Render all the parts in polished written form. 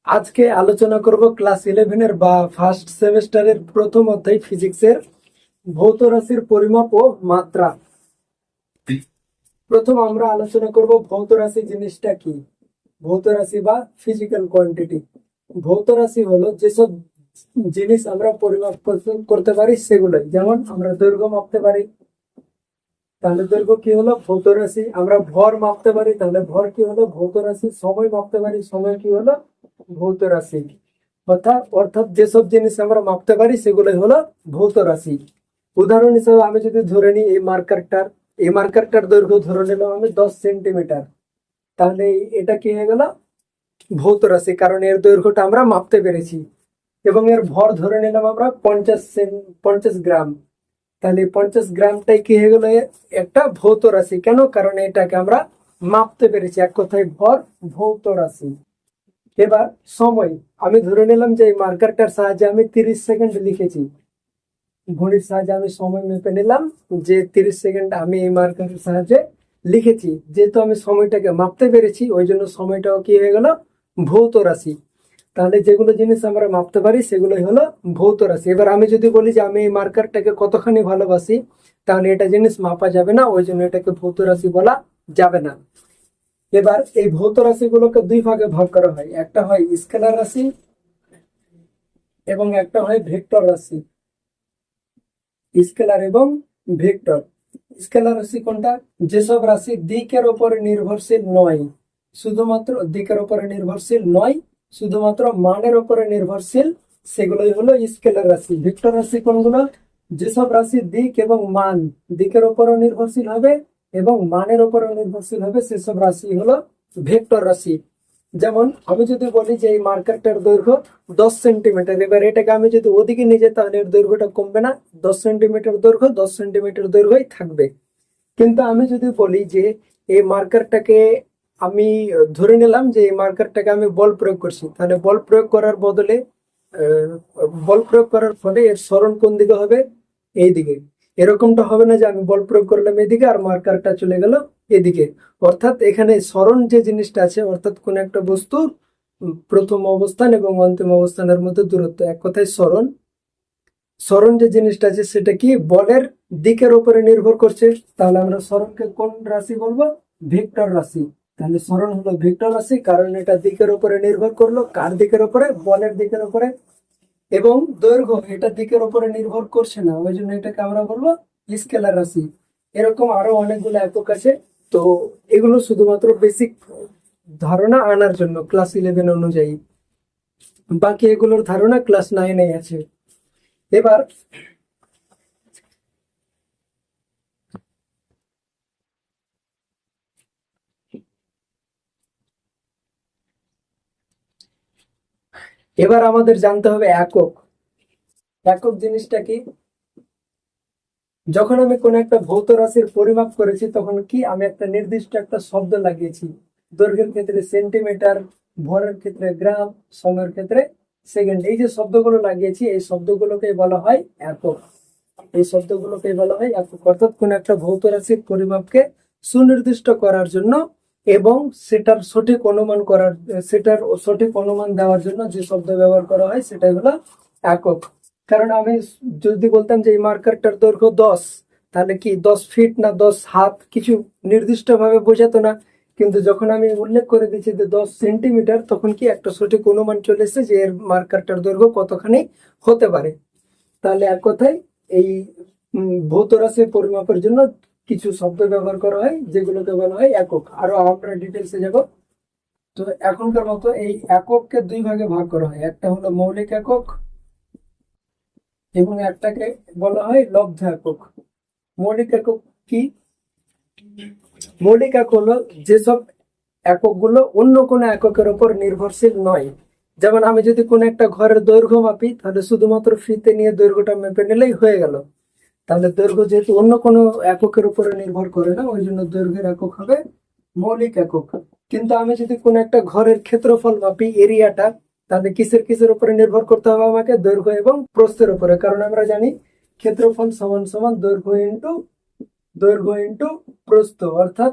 আজকে আলোচনা করব ক্লাস 11 বা ফার্স্ট সেমিস্টারের প্রথম অধ্যায় ফিজিক্সের ভৌত রাশির পরিমাপ ও মাত্রা। প্রথম আমরা আলোচনা করব ভৌত রাশি জিনিসটা কি। ভৌত রাশি বা ফিজিক্যাল কোয়ান্টিটি। ভৌত রাশি হলো যেসব জিনিস আমরা পরিমাপ করতে পারি সেগুলোই, যেমন আমরা দৈর্ঘ্য মাপতে পারি, তাহলে দৈর্ঘ্য কি হলো ভৌত রাশি। আমরা ভর মাপতে পারি, তাহলে ভর কি হলো ভৌত রাশি। সময় মাপতে পারি, সময় কি হলো ভৌত রাশি। অর্থাৎ অর্থাৎ যেসব জিনিস আমরা মাপতে পারি সেগুলোই হলো ভৌত রাশি। উদাহরণ হিসেবে আমি যদি ধরে নিই এই মার্কারটার দৈর্ঘ্য ধরে নিলাম আমি 10 সেন্টিমিটার, তাহলে এটা কি হয়ে গেল ভৌত রাশি, কারণ এর দৈর্ঘ্যটা আমরা মাপতে পেরেছি। এবং এর ভর ধরে নিলাম আমরা 50 গ্রাম, তাহলে 50 গ্রামটাই কি হয়ে গেল একটা ভৌত রাশি। কেন? কারণ এটাকে আমরা মাপতে পেরেছি, এক কথায় ভর ভৌত রাশি। এবার সময়, আমি ধরে নিলাম যে এই মার্কারটার সাহায্যে আমি 30 সেকেন্ড লিখেছি, ঘড়ির সাহায্যে আমি সময় মেপে নিলাম যে 30 সেকেন্ড আমি এই মার্কারের সাহায্যে লিখেছি। যেহেতু আমি সময়টাকে মাপতে পেরেছি ওই জন্য সময়টাও কি হয়ে গেল ভৌত রাশি। তাহলে যেগুলো জিনিস আমরা মাপতে পারি সেগুলোই হলো ভৌত রাশি। এবার আমি যদি বলি যে আমি এই মার্কারটাকে কতখানি ভালোবাসি, তাহলে এটা জিনিস মাপা যাবে না, ওই জন্য এটাকে ভৌত রাশি বলা যাবে না। এবার এই ভৌত রাশিগুলোকে দুই ভাগে ভাগ করা হয়, একটা হয় স্কেলার রাশি এবং একটা হয় ভেক্টর রাশি। স্কেলার এবং ভেক্টর। স্কেলার রাশি কোনটা? যেসব রাশি দিকের উপরে নির্ভরশীল নয়, শুধুমাত্র দিকের উপরে নির্ভরশীল নয়, শুধুমাত্র মানের উপরে নির্ভরশীল, সেগুলোই হলো স্কেলার রাশি। ভেক্টর রাশি কোনগুলো? যেসব রাশি দিক এবং মান, দিকের উপরও নির্ভরশীল হবে এবং মানের উপরও নির্ভরশীল হবে, সেসব রাশি হলো ভেক্টর রাশি। যেমন আমি যদি বলি যে এই মার্কারটার দৈর্ঘ্য 10 সেন্টিমিটার, এবার এটাকে আমি যদি ওদিকে নিয়ে যাই তাহলে এর দৈর্ঘ্যটা কমবে না, 10 সেন্টিমিটার দৈর্ঘ্য 10 সেন্টিমিটার দৈর্ঘ্যই থাকবে। কিন্তু আমি যদি বলি যে এই মার্কারটাকে আমি ধরে নিলাম যে এই মার্কারটাকে আমি বল প্রয়োগ করছি, তাহলে বল প্রয়োগ করার বদলে বল প্রয়োগ করার ফলে এর সরণ কোন দিকে হবে? এই দিকে। এরকমটা হবে না যে আমি বল প্রয়োগ করলাম এদিকে আর মার্কারটা চলে গেল এদিকে। অর্থাৎ এখানে সরণ যে জিনিসটা আছে, অর্থাৎ কোন একটা বস্তুর প্রথম অবস্থান এবং অন্তিম অবস্থানের মধ্যে দূরত্ব, এক কথায় সরণ। সরণ যে জিনিসটা আছে সেটা কি বলের দিকের উপরে নির্ভর করছে, তাহলে আমরা সরণকে কোন রাশি বলবো? ভেক্টর রাশি। তাহলে সরণ হলো ভেক্টর রাশি, কারণ এটা দিকের উপরে নির্ভর করলো, কার দিকের উপরে? বলের দিকের উপরে। এবং দৈর্ঘ্য এটা দিকের উপরে নির্ভর করছে না, ওই জন্য এটাকে আমরা বলবো স্কেলার রাশি। এরকম আরো অনেকগুলো একক আছে, তো এগুলো শুধুমাত্র বেসিক ধারণা আনার জন্য ক্লাস 11 অনুযায়ী, বাকি এগুলোর ধারণা ক্লাস 9 আছে। এবার এবার আমাদের জানতে হবে একক। একক জিনিসটা কি? যখন আমি কোন একটা ভৌত রাশির পরিমাপ করেছি তখন কি আমি একটা নির্দিষ্ট একটা শব্দ লাগিয়েছি, দৈর্ঘ্যের ক্ষেত্রে সেন্টিমিটার, ভরের ক্ষেত্রে গ্রাম, সময়ের ক্ষেত্রে সেকেন্ড। এই যে শব্দগুলো লাগিয়েছি এই শব্দগুলোকে বলা হয় একক। এই শব্দগুলোকে বলা হয় একক। অর্থাৎ কোন একটা ভৌত রাশির পরিমাপকে সুনির্দিষ্ট করার জন্য এবং সেটার সঠিক অনুমান দেওয়ার জন্য যে শব্দ ব্যবহার করা হয় সেটাই হলো একক। কারণ আমি যদি বলতাম যে এই মার্কারটার দৈর্ঘ্য 10, তাহলে কি 10 ফিট না 10 হাত কিছু নির্দিষ্ট ভাবে বোঝাতো না। কিন্তু যখন আমি উল্লেখ করে দিচ্ছি যে 10 সেন্টিমিটার, তখন কি একটা সঠিক অনুমান চলে এসেছে যে এর মার্কারটার দৈর্ঘ্য কতখানি হতে পারে। তাহলে এক কথায় এই ভৌত রাশির পরিমাপের জন্য কিছু শব্দ ব্যবহার করা হয় যেগুলোকে বলা হয় একক। আরো আমরা ডিটেলসে যাব। তো এখনকার মতো এই একককে দুই ভাগে ভাগ করা হয়, একটা হলো মৌলিক একক এবং একটাকে বলা হয় লব্ধ একক। মৌলিক একক কি? মৌলিক একক হলো যেসব এককগুলো অন্য কোনো এককের উপর নির্ভরশীল নয়। যেমন আমি যদি কোনো একটা ঘরের দৈর্ঘ্য মাপি, তাহলে শুধুমাত্র ফিতে নিয়ে দৈর্ঘ্যটা মেপে নিলেই হয়ে গেল। তাহলে দৈর্ঘ্য যেহেতু অন্য কোনো এককের উপরে নির্ভর করে না, ওই জন্য দৈর্ঘ্যের একক হবে মৌলিক একক। কিন্তু আমি যদি কোনো একটা ঘরের ক্ষেত্রফল মাপি, এরিয়াটা, তাহলে কিসের কিসের উপরে নির্ভর করতে হবে? আমাকে দৈর্ঘ্য এবং প্রস্থের উপরে। কারণ আমরা জানি ক্ষেত্রফল সমান সমান দৈর্ঘ্য ইন্টু প্রস্থ, অর্থাৎ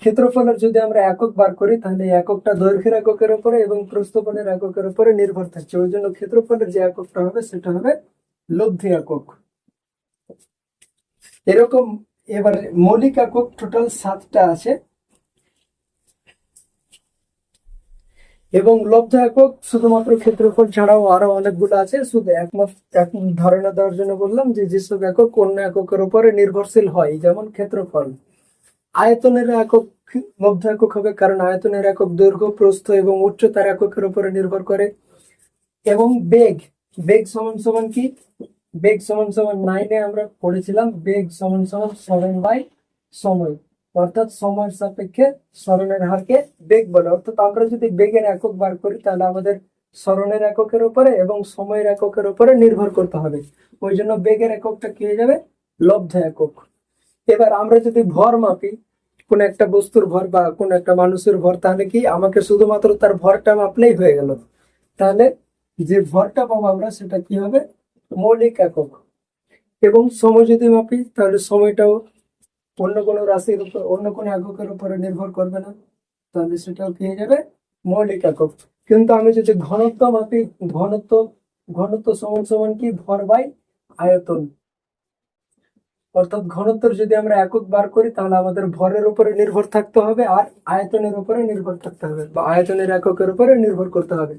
ক্ষেত্রফলের যদি আমরা একক বার করি তাহলে এই এককটা দৈর্ঘ্যের এককের উপরে এবং প্রস্থফলের এককের উপরে নির্ভর থাকছে, ওই জন্য ক্ষেত্রফলের যে এককটা হবে সেটা হবে লব্ধি একক। এরকম এবারে মৌলিক একক টোটাল 7টা আছে এবং লব্ধ একক শুধুমাত্র ক্ষেত্রফল ছাড়াও আরো অনেকগুলো আছে। শুধু এক ধারণা দেওয়ার জন্য বললাম যে যেসব একক অন্য এককের উপরে নির্ভরশীল হয়, যেমন ক্ষেত্রফল। আয়তনের একক লব্ধ একক হবে, কারণ আয়তনের একক দৈর্ঘ্য, প্রস্থ এবং উচ্চতার এককের উপরে নির্ভর করে। এবং বেগ, বেগ সমান সমান কি, বেগ সমান সমান 9-এ আমরা পড়েছিলাম, বেগ সমান সমান সরণ বাই সময়, অর্থাৎ সময়ের সাপেক্ষে সরণের হারকে বেগ বলে। অর্থাৎ আমরা যদি বেগের একক বার করি তাহলে আমাদের সরণের এককের উপরে এবং সময়ের এককের উপরে নির্ভর করতে হবে, ওই জন্য বেগের এককটা কি হয়ে যাবে, লব্ধ একক। এবার আমরা যদি ভর মাপি, কোন একটা বস্তুর ভর বা কোন একটা মানুষের ভর, তাহলে কি আমাকে শুধুমাত্র তার ভরটা মাপলেই হয়ে গেল? তাহলে যে ভরটা পাবো আমরা সেটা কি হবে, মৌলিক একক। এবং সময় যদি মাপি তাহলে সময়টাও অন্য কোনো রাশির উপর, অন্য কোনো এককের উপরে নির্ভর করবে না, তাহলে সেটাও পেয়ে যাবে মৌলিক একক। কিন্তু আমি যদি ঘনত্ব মাপি, ঘনত্ব ঘনত্ব সমান সমান কি, ভর বাই আয়তন। অর্থাৎ ঘনত্বের যদি আমরা একক বার করি তাহলে আমাদের ভরের উপরে নির্ভর থাকতে হবে আর আয়তনের উপরে নির্ভর থাকতে হবে, বা আয়তনের এককের উপরে নির্ভর করতে হবে।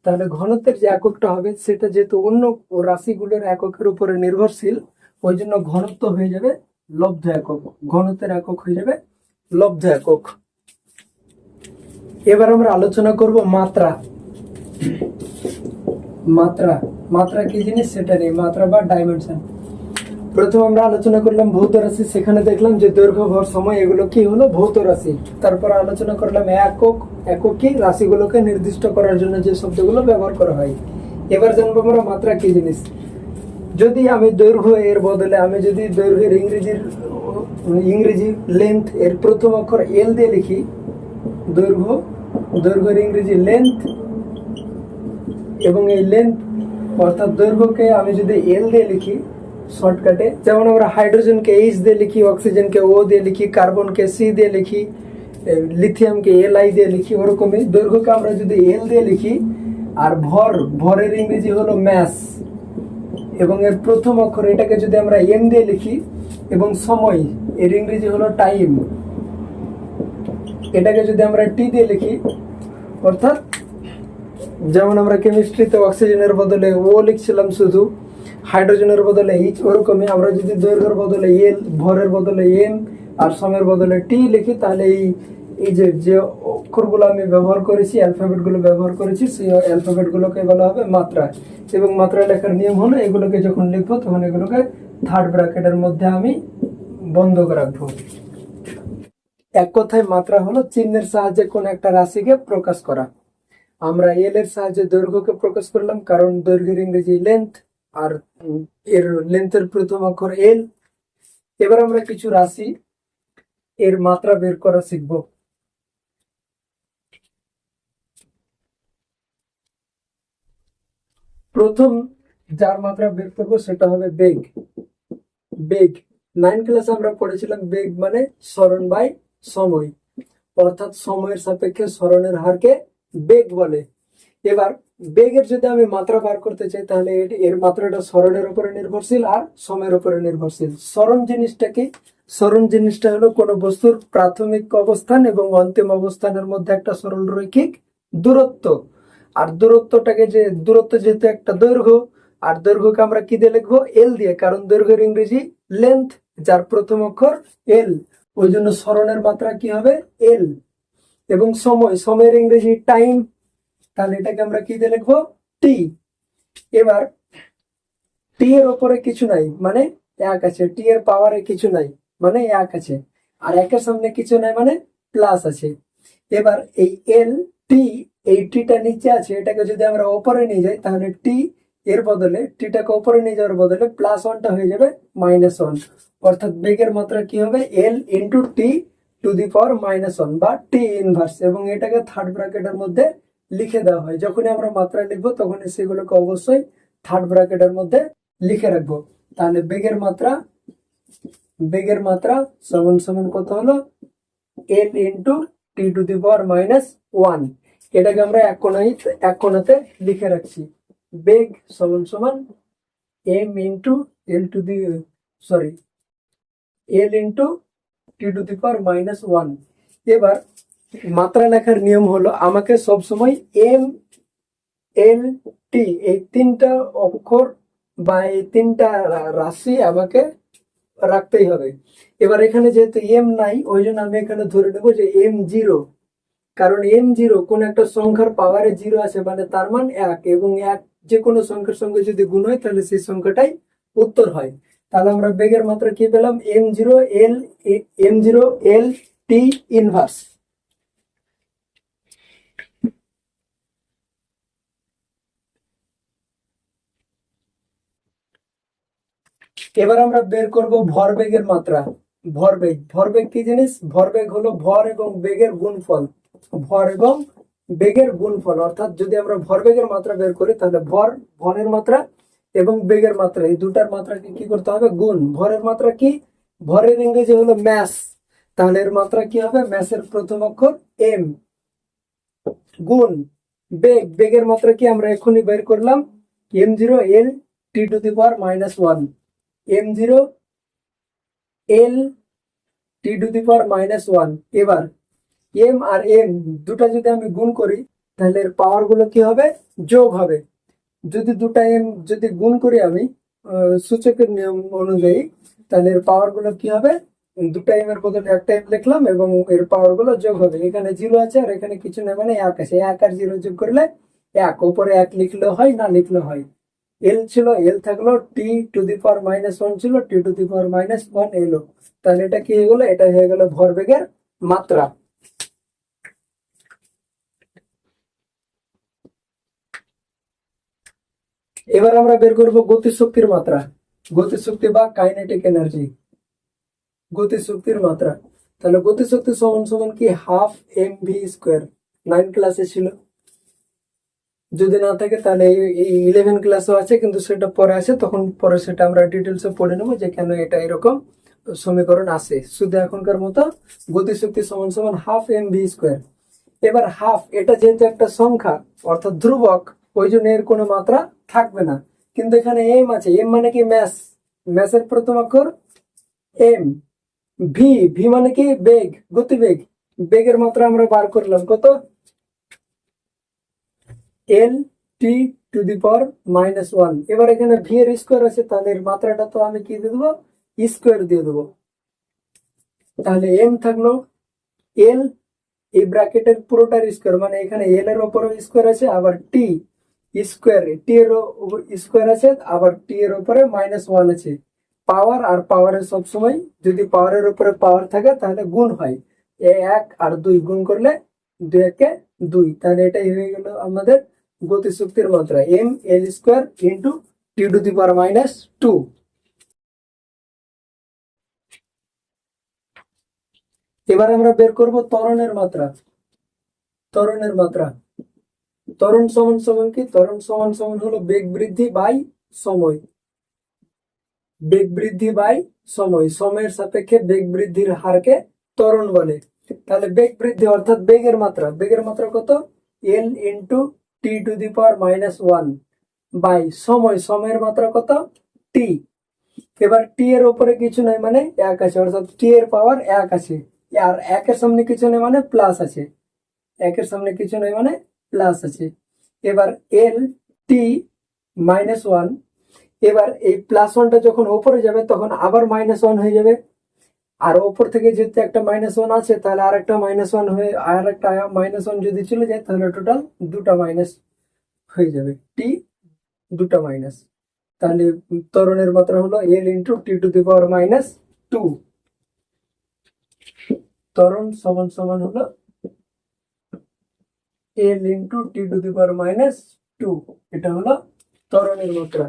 তাহলে ঘনত্বের যে এককটা হবে সেটা যেহেতু অন্য রাশিগুলোর এককের উপরে নির্ভরশীল, ওই জন্য ঘনত্ব হয়ে যাবে লব্ধ একক, ঘনত্বের একক হয়ে যাবে লব্ধ একক। এবার আমরা আলোচনা করব মাত্রা। মাত্রা, মাত্রা কি জিনিস সেটা নেই, মাত্রা বা ডাইমেনশন। প্রথম আমরা আলোচনা করলাম ভৌত রাশি, সেখানে দেখলাম যে দৈর্ঘ্য, ভর, সময় এগুলো কি হলো, ভৌত রাশি। তারপর আলোচনা করলাম একক, একক কি, রাশিগুলোকে নির্দিষ্ট করার জন্য যে শব্দগুলো ব্যবহার করা হয়। এবার জানবো আমরা মাত্রা কি জিনিস। যদি আমি দৈর্ঘ্য এর বদলে আমি যদি দৈর্ঘ্যের ইংরেজি লেন্থ এর প্রথম অক্ষর এল দিয়ে লিখি, দৈর্ঘ্যের ইংরেজি লেন্থ, এবং এই লেন্থ অর্থাৎ দৈর্ঘ্যকে আমি যদি এল দিয়ে লিখি শর্টকাটে, যেমন আমরা হাইড্রোজেনকে এইচ দিয়ে লিখি, অক্সিজেনকে ও দিয়ে লিখি, কার্বনকে সি দিয়ে লিখি, লিথিয়ামকে এল আই দিয়ে লিখি, ওরকমই দৈর্ঘ্যকে আমরা যদি এল দিয়ে লিখি। আর ভরের ইংরেজি হলো ম্যাস, এবং এর প্রথম অক্ষর এটাকে যদি আমরা এম দিয়ে লিখি, এবং সময় এর ইংরেজি হলো টাইম, এটাকে যদি আমরা টি দিয়ে লিখি, অর্থাৎ যেমন আমরা কেমিস্ট্রিতে অক্সিজেনের বদলে ও লিখছিলাম শুধু, হাইড্রোজেনের বদলে এইচ, ওরকমই আমরা যদি দৈর্ঘ্যের বদলে এল, ভরের বদলে এম আর সময়ের বদলে টি লিখি, তাহলে এই যে অক্ষরগুলো আমি ব্যবহার করেছি, অ্যালফাবেটগুলো ব্যবহার করেছি, সেই অ্যালফাবেটগুলোকে বলা হবে মাত্রা। এবং মাত্রা লেখার নিয়ম হলো এগুলোকে যখন লিখবো তখন এগুলোকে থার্ড ব্র্যাকেটের মধ্যে আমি বন্ধ করে রাখবো। এক কথায় মাত্রা হলো চিহ্নের সাহায্যে কোন একটা রাশিকে প্রকাশ করা। আমরা এল এর সাহায্যে দৈর্ঘ্যকে প্রকাশ করলাম, কারণ দৈর্ঘ্যের ইংরেজি লেন্থ আর এর লেন্থের প্রথম অক্ষর এল। এবার আমরা কিছু রাশি এর মাত্রা বের করা শিখব। প্রথম যার মাত্রা বের করবো সেটা হবে বেগ। বেগ 9 ক্লাসে আমরা পড়েছিলাম, বেগ মানে সরণ বাই সময়, অর্থাৎ সময়ের সাপেক্ষে সরণের হারকে বেগ বলে। এবার বেগের যদি আমি মাত্রা বার করতে চাই তাহলে এর মাত্রাটা সরণের উপরে নির্ভরশীল আর সময়ের উপরে নির্ভরশীল। সরণ জিনিসটা কি? সরণ জিনিসটা হলো কোনো বস্তুর প্রাথমিক অবস্থান এবং অন্তিম অবস্থানের মধ্যে একটা সরল রৈখিক দূরত্ব। আর দূরত্বটাকে দূরত্ব যেহেতু একটা দৈর্ঘ্য, আর দৈর্ঘ্যকে আমরা কি দিয়ে লিখবো, এল দিয়ে, কারণ দৈর্ঘ্যের ইংরেজি লেন্থ যার প্রথম অক্ষর এল, ওই জন্য সরণের মাত্রা কি হবে, এল। এবং সময়ের ইংরেজি টাইম, তাহলে এটাকে আমরা কি দিয়ে লিখবো, টি। এবার টি এর ওপরে কিছু নাই মানে এক আছে, টি এর পাওয়ারে কিছু নাই মানে এক আছে, আর একের সামনে কিছু নাই মানে প্লাস আছে। এবার এই এল টি, এই টিটা নিচে আছে, এটাকে যদি আমরা ওপরে নিয়ে যাই তাহলে টি এর বদলে, টিটাকে ওপরে নিয়ে যাওয়ার বদলে +1টা হয়ে যাবে -1, অর্থাৎ বেগের মাত্রা কি হবে, এল ইন্টু টি টু দি পাওয়ার -1 বা টি ইনভার্স। এবং এটাকে থার্ড ব্র্যাকেটের মধ্যে লিখে দেওয়া হয়। যখনই আমরা মাত্রা লিখবো তখনই সেগুলোকে অবশ্যই থার্ড ব্র্যাকেটের মধ্যে লিখে রাখবো। তাহলে বেগের মাত্রা সমান সমান কত হলো, L into T to the power minus one. এটাকে আমরা এক কোণাতে লিখে রাখছি। বেগ সমান সমান M into L to the sorry L into T to the power minus one. এবার মাত্রা লেখার নিয়ম হলো আমাকে সবসময় এম এল টি এই তিনটা অক্ষর বা এই তিনটা রাশি আমাকে রাখতেই হবে। এবার এখানে যেহেতু এম নাই ওই জন্য আমি এখানে ধরে নেবো যে এম জিরো, কারণ এম জিরো কোন একটা সংখ্যার পাওয়ারে জিরো আছে মানে তার মান এক, এবং এক যে কোনো সংখ্যার সঙ্গে যদি গুণ হয় তাহলে সেই সংখ্যাটাই উত্তর হয়। তাহলে আমরা বেগের মাত্রা কি পেলাম? M zero L T inverse. এবার আমরা বের করব ভরবেগের মাত্রা। ভরবেগ কি জিনিস? ভরবেগ হলো ভর এবং বেগের গুণফল। ভর এবং বেগের গুণফল, অর্থাৎ যদি আমরা ভরবেগের মাত্রা বের করি তাহলে ভরের মাত্রা এবং বেগের মাত্রা এই দুটার মাত্রাকে কি করতে হবে? গুণ। ভরের মাত্রা কি? ভরের ইংরেজি হলো ম্যাস, তাহলে এর মাত্রা কি হবে? ম্যাসের প্রথম অক্ষর এম, গুণ বেগের মাত্রা কি আমরা এখনই বের করলাম? M zero L T to the power minus one. M zero L T to the power minus one. এবার এম আর এম দুটা যদি আমি গুণ করি তাহলে এর পাওয়ার গুলো কি হবে? যোগ হবে। যদি দুটা এম যদি গুণ করি আমি সূচকের নিয়ম অনুযায়ী, তাহলে এর পাওয়ার গুলো কি হবে? দুটা এম এর বদলে একটা এম লিখলাম এবং এর পাওয়ার গুলো যোগ হবে। এখানে জিরো আছে আর এখানে কিছু নেই মানে এক আছে, এক আর জিরো যোগ করলে এক, উপরে এক লিখলে হয় না লিখলে হয়। এল ছিল, এল থাকলো, T to the power minus one ছিল, T to the power minus one এলো। তাহলে এটা কি হয়ে গেলো? এটা হয়ে গেল ভরবেগের মাত্রা। এবার আমরা বের করব গতিশক্তির মাত্রা, গতিশক্তি বা কাইনেটিক এনার্জি, গতিশক্তির মাত্রা। তাহলে গতিশক্তি সমান সমান কি? Half M V square. 9 ক্লাসে ছিল, যদি না থাকে তাহলে এই 11 ক্লাসও আছে, কিন্তু সেটা পরে আসে, তখন পরে সেটা আমরা ডিটেলসে পড়ে নেবো যে কেন এটা এরকম সমীকরণ আসে। শুধু এখনকার মতো গতিশক্তি সমান সমান হাফ এম ভি স্কোয়ার। এবার হাফ, এটা যেহেতু একটা সংখ্যা অর্থাৎ ধ্রুবক, ওই জন্য এর কোনো মাত্রা থাকবে না, কিন্তু এখানে এম আছে। এম মানে কি? ম্যাস, ম্যাসের প্রথম অক্ষর এম। ভি, ভি মানে কি? বেগ, গতিবেগ। বেগের মাত্রা আমরা বার করলাম কত? L T to the power minus one. এবার এখানে ভি এর স্কোয়ার আছে, তাহলে এর মাত্রাটা তো আমি কি দিয়ে দেবো? স্কোয়ার দিয়ে দেবো। তাহলে এম থাকলো এল, এই ব্র্যাকেটের পুরোটার স্কোয়ার, মানে এখানে এল এর ওপরও স্কোয়ার আছে, আবার টি স্কোয়ার, টি এর স্কোয়ার আছে, আবার টি এর উপরে মাইনাস ওয়ান আছে। পাওয়ার আর পাওয়ারের সবসময় যদি পাওয়ারের উপরে পাওয়ার থাকে তাহলে গুণ হয়। এক আর দুই গুণ করলে দুই একে দুই, তাহলে এটাই হয়ে গেল আমাদের গতিশক্তির মাত্রা, M L square into T to the power minus two. এবার আমরা বের করব ত্বরণের মাত্রা। ত্বরণের মাত্রা, ত্বরণ সমান সমান কি? ত্বরণ সমান সমান হলো বেগ বৃদ্ধি বাই সময়। বেগ বৃদ্ধি বাই সময়, সময়ের সাপেক্ষে বেগ বৃদ্ধির হারকে ত্বরণ বলে। তাহলে বেগ বৃদ্ধি অর্থাৎ বেগের মাত্রা, বেগের মাত্রা কত? L into T to the power minus one by সময়, সময়ের মাত্রা কত? টি। এবার টি এর উপরে কিছু নাই মানে এক আছে, অর্থাৎ টি এর পাওয়ার এক আছে, আর একের সামনে কিছু নেই মানে প্লাস আছে, একের সামনে কিছু নেই মানে প্লাস আছে। এবার এল টি মাইনাস ওয়ান, এবার এই প্লাস ওয়ানটা যখন ওপরে যাবে তখন আবার মাইনাস ওয়ান হয়ে যাবে, আর ওপর থেকে যেহেতু একটা মাইনাস ওয়ান আছে তাহলে আর একটা মাইনাস ওয়ান হয়ে আর একটা মাইনাস ওয়ান যদি চলে যায় তাহলে টোটাল দুটা মাইনাস হয়ে যাবে, টি দুটা মাইনাস। তাহলে ত্বরণের মাত্রা হলো L into T to the power minus two. ত্বরণ সমান সমান হলো L into T to the power minus two, এটা হলো ত্বরণের মাত্রা।